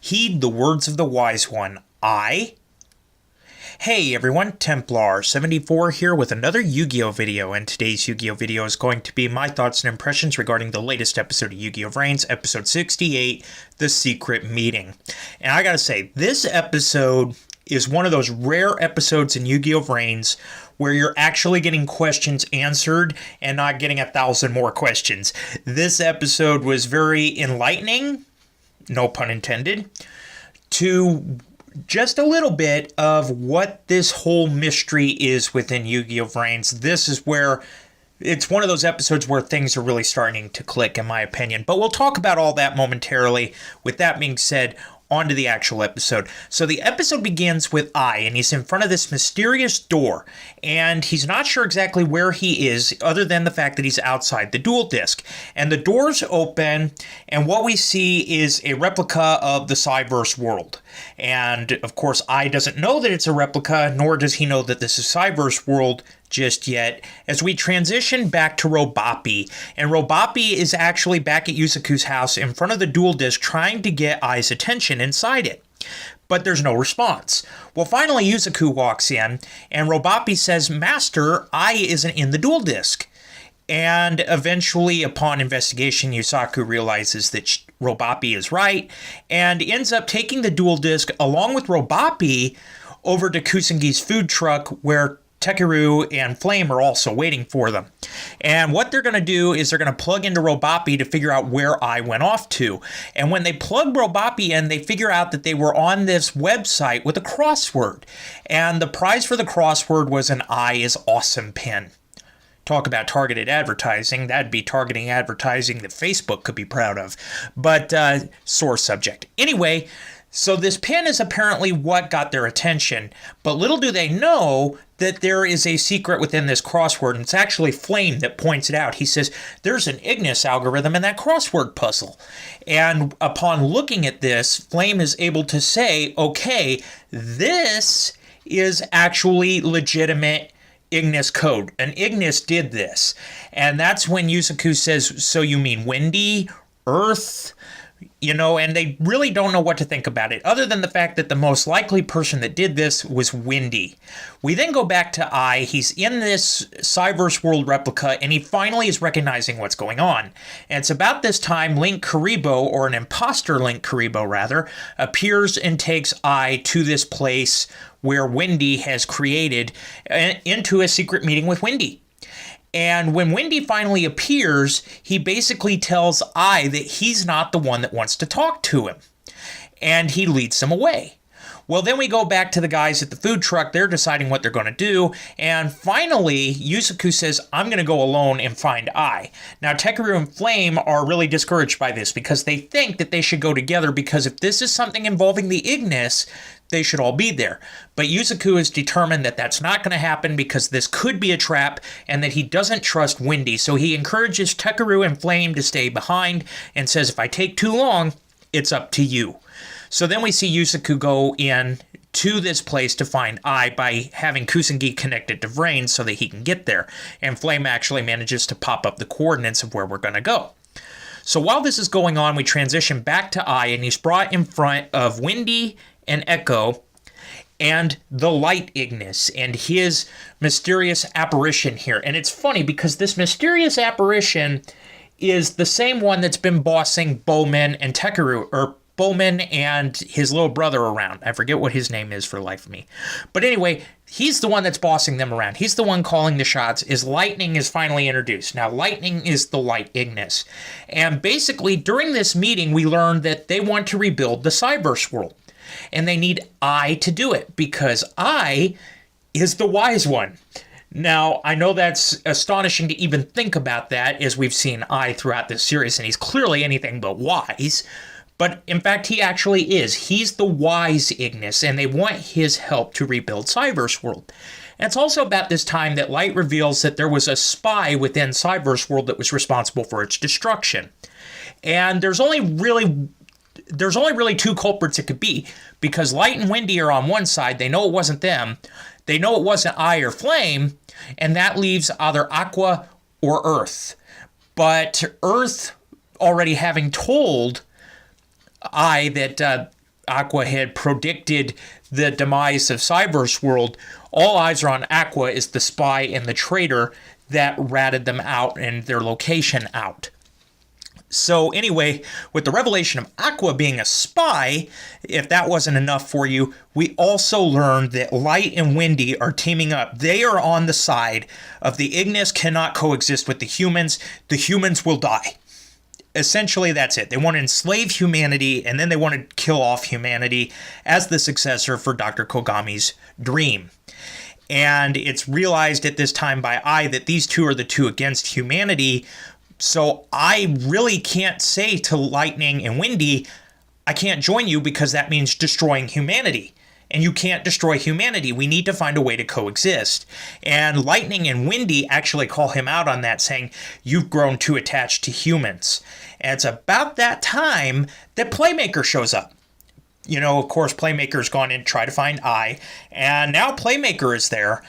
Heed the words of the wise one. Hey everyone, Templar74 here with another Yu-Gi-Oh video, and today's Yu-Gi-Oh video is going to be my thoughts and impressions regarding the latest episode of Yu-Gi-Oh VRAINS, episode 68, The Secret Meeting. And I gotta say, this episode is one of those rare episodes in Yu-Gi-Oh VRAINS where you're actually getting questions answered and not getting 1,000 more questions. This episode was very enlightening, no pun intended, to just a little bit of what this whole mystery is within Yu-Gi-Oh VRAINS. This is where it's one of those episodes where things are really starting to click, in my opinion. But we'll talk about all that momentarily. With that being said, on to the actual episode. So the episode begins with and he's in front of this mysterious door, and he's not sure exactly where he is other than the fact that he's outside the duel disk. And the doors open, and what we see is a replica of the Cyverse world. And of course, doesn't know that it's a replica, nor does he know that this is Cyverse world just yet, as we transition back to Robapi. And Robapi is actually back at Yusaku's house in front of the duel disk trying to get Ai's attention inside it. But there's no response. Well, finally Yusaku walks in, and Robapi says, "Master, Ai isn't in the duel disk." And eventually, upon investigation, Yusaku realizes that Robapi is right, and ends up taking the duel disk along with Robapi over to Kusangi's food truck, where Tekiru and Flame are also waiting for them. And what they're going to do is they're going to plug into Robapi to figure out where Ai went off to. And when they plug Robapi in, they figure out that they were on this website with a crossword. And the prize for the crossword was an Ai is awesome pin. Talk about targeted advertising. That'd be targeting advertising that Facebook could be proud of. But sore subject. Anyway, so this pin is apparently what got their attention, but little do they know that there is a secret within this crossword, and it's actually Flame that points it out. He says, there's an Ignis algorithm in that crossword puzzle. And upon looking at this, Flame is able to say, okay, this is actually legitimate Ignis code. An Ignis did this. And that's when Yusaku says, so you mean Windy, Earth? You know, and they really don't know what to think about it, other than the fact that the most likely person that did this was Windy. We then go back to Ai. He's in this Cyverse world replica, and he finally is recognizing what's going on. And it's about this time Link Karibo, or an imposter Link Karibo rather, appears and takes Ai to this place where Windy has created into a secret meeting with Windy. And when Windy finally appears, he basically tells Ai that he's not the one that wants to talk to him. And he leads them away. Well, then we go back to the guys at the food truck. They're deciding what they're going to do. And finally, Yusaku says, I'm going to go alone and find Ai. Now, Tekiru and Flame are really discouraged by this because they think that they should go together, because if this is something involving the Ignis, they should all be there. But Yusaku is determined that that's not going to happen because this could be a trap, and that he doesn't trust Windy. So he encourages Tekiru and Flame to stay behind and says, if I take too long, it's up to you. So then we see Yusaku go in to this place to find Ai by having Kusangi connected to VRAINS so that he can get there. And Flame actually manages to pop up the coordinates of where we're going to go. So while this is going on, we transition back to Ai, and he's brought in front of Windy and Echo and the Light Ignis and his mysterious apparition here. And it's funny because this mysterious apparition is the same one that's been bossing Bowman and Tekiru, or Bowman and his little brother around. I forget what his name is for the life of me. But anyway, he's the one that's bossing them around. He's the one calling the shots, as Lightning is finally introduced. Now, Lightning is the Light Ignis. And basically, during this meeting, we learned that they want to rebuild the Cyverse world. And they need Ai to do it, because Ai is the wise one. Now, I know that's astonishing to even think about that, as we've seen Ai throughout this series, and he's clearly anything but wise. But in fact, he actually is. He's the wise Ignis, and they want his help to rebuild Cyverse world. And it's also about this time that Light reveals that there was a spy within Cyverse world that was responsible for its destruction. And there's only really two culprits it could be, because Light and Windy are on one side. They know it wasn't them. They know it wasn't Ai or Flame, and that leaves either Aqua or Earth. But Earth, already having told Ai that Aqua had predicted the demise of Cyberse World, all eyes are on Aqua as the spy and the traitor that ratted them out and their location out. So anyway, with the revelation of Aqua being a spy, if that wasn't enough for you, we also learned that Light and Windy are teaming up. They are on the side of the Ignis cannot coexist with the humans. The humans will die. Essentially, that's it. They want to enslave humanity, and then they want to kill off humanity as the successor for Dr. Kogami's dream. And it's realized at this time by I that these two are the two against humanity. So I really can't say to Lightning and Windy, I can't join you because that means destroying humanity. And you can't destroy humanity. We need to find a way to coexist. And Lightning and Windy actually call him out on that, saying, you've grown too attached to humans. And it's about that time that Playmaker shows up. You know, of course, Playmaker's gone in to try to find I, and now Playmaker is there.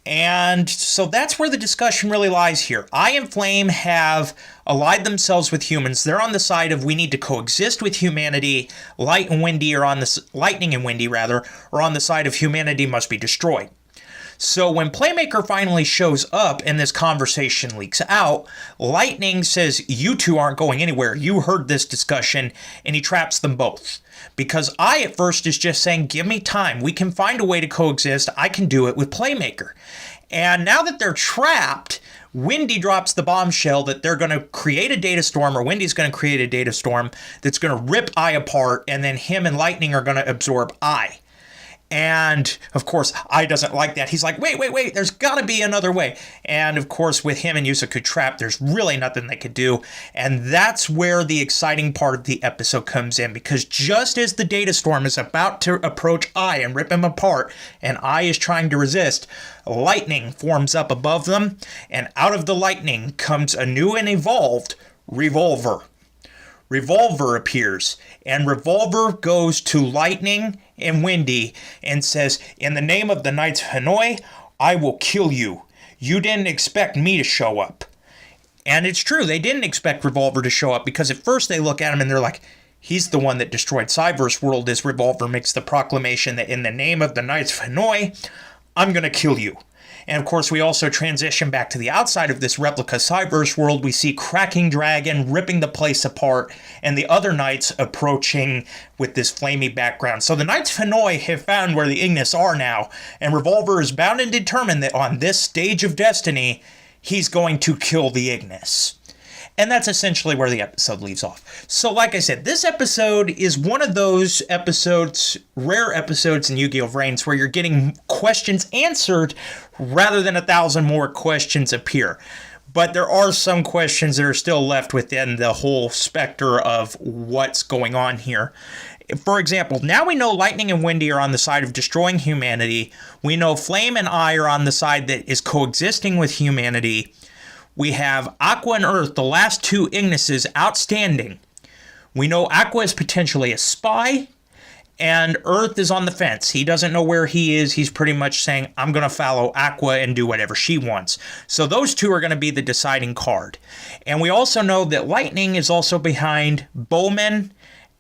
And so that's where the discussion really lies here. I and Flame have allied themselves with humans. They're on the side of we need to coexist with humanity. Lightning and Windy are on the side of humanity must be destroyed. So when Playmaker finally shows up and this conversation leaks out, Lightning says, you two aren't going anywhere. You heard this discussion, and he traps them both. Because I at first is just saying, give me time. We can find a way to coexist. I can do it with Playmaker. And now that they're trapped, Windy drops the bombshell that they're going to create a data storm, or Windy's going to create a data storm that's going to rip I apart, and then him and Lightning are going to absorb I. And, of course, I doesn't like that. He's like, wait, there's got to be another way. And, of course, with him and Yusaku trapped, there's really nothing they could do. And that's where the exciting part of the episode comes in. Because just as the data storm is about to approach I and rip him apart, and I is trying to resist, lightning forms up above them. And out of the lightning comes a new and evolved Revolver. Revolver appears, and Revolver goes to Lightning and Windy and says, in the name of the Knights of Hanoi, I will kill you. You didn't expect me to show up. And it's true, they didn't expect Revolver to show up, because at first they look at him and they're like, he's the one that destroyed Cyberse World, as Revolver makes the proclamation that in the name of the Knights of Hanoi, I'm going to kill you. And of course, we also transition back to the outside of this replica Cyberse World. We see Cracking Dragon ripping the place apart, and the other knights approaching with this flamey background. So the Knights of Hanoi have found where the Ignis are now, and Revolver is bound and determined that on this stage of destiny, he's going to kill the Ignis. And that's essentially where the episode leaves off. So like I said, this episode is one of those episodes, rare episodes in Yu-Gi-Oh VRAINS, where you're getting questions answered rather than 1,000 more questions appear. But there are some questions that are still left within the whole specter of what's going on here. For example, now we know Lightning and Windy are on the side of destroying humanity. We know Flame and I are on the side that is coexisting with humanity. We have Aqua and Earth, the last two Ignises, outstanding. We know Aqua is potentially a spy, and Earth is on the fence. He doesn't know where he is. He's pretty much saying, I'm going to follow Aqua and do whatever she wants. So those two are going to be the deciding card. And we also know that Lightning is also behind Bowman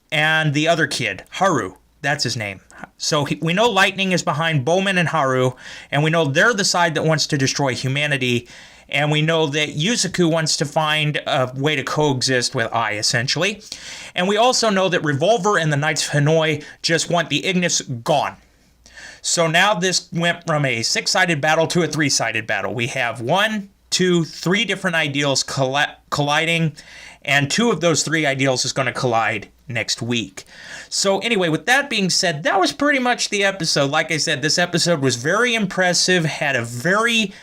and the other kid, Haru. That's his name. So we know Lightning is behind Bowman and Haru, and we know they're the side that wants to destroy humanity. And we know that Yusaku wants to find a way to coexist with I, essentially. And we also know that Revolver and the Knights of Hanoi just want the Ignis gone. So now this went from a 6-sided battle to a 3-sided battle. We have 1, 2, 3 different ideals colliding, and 2 of those 3 ideals is going to collide next week. So anyway, with that being said, that was pretty much the episode. Like I said, this episode was very impressive, had a very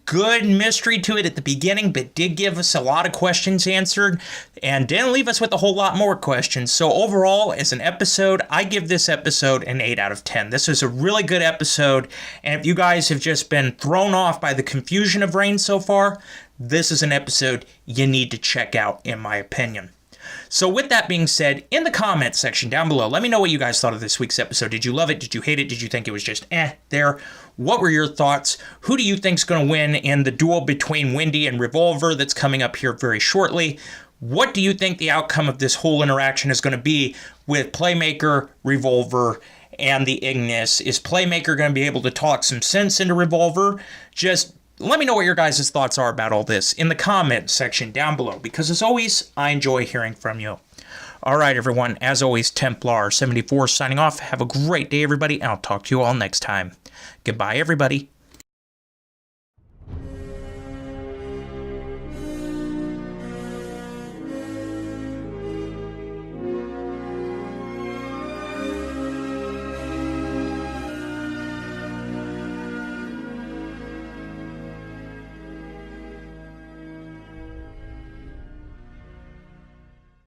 good mystery to it at the beginning, but did give us a lot of questions answered and didn't leave us with a whole lot more questions. So overall, as an episode, I give this episode an 8 out of 10. This is a really good episode, and if you guys have just been thrown off by the confusion of VRAINS so far, this is an episode you need to check out, in my opinion. So with that being said, in the comments section down below, let me know what you guys thought of this week's episode. Did you love it? Did you hate it? Did you think it was just there? What were your thoughts? Who do you think's going to win in the duel between Windy and Revolver that's coming up here very shortly? What do you think the outcome of this whole interaction is going to be with Playmaker, Revolver, and the Ignis? Is Playmaker going to be able to talk some sense into Revolver? Just let me know what your guys' thoughts are about all this in the comment section down below, because as always, I enjoy hearing from you. Alright everyone, as always, Templar74 signing off. Have a great day everybody, and I'll talk to you all next time. Goodbye everybody.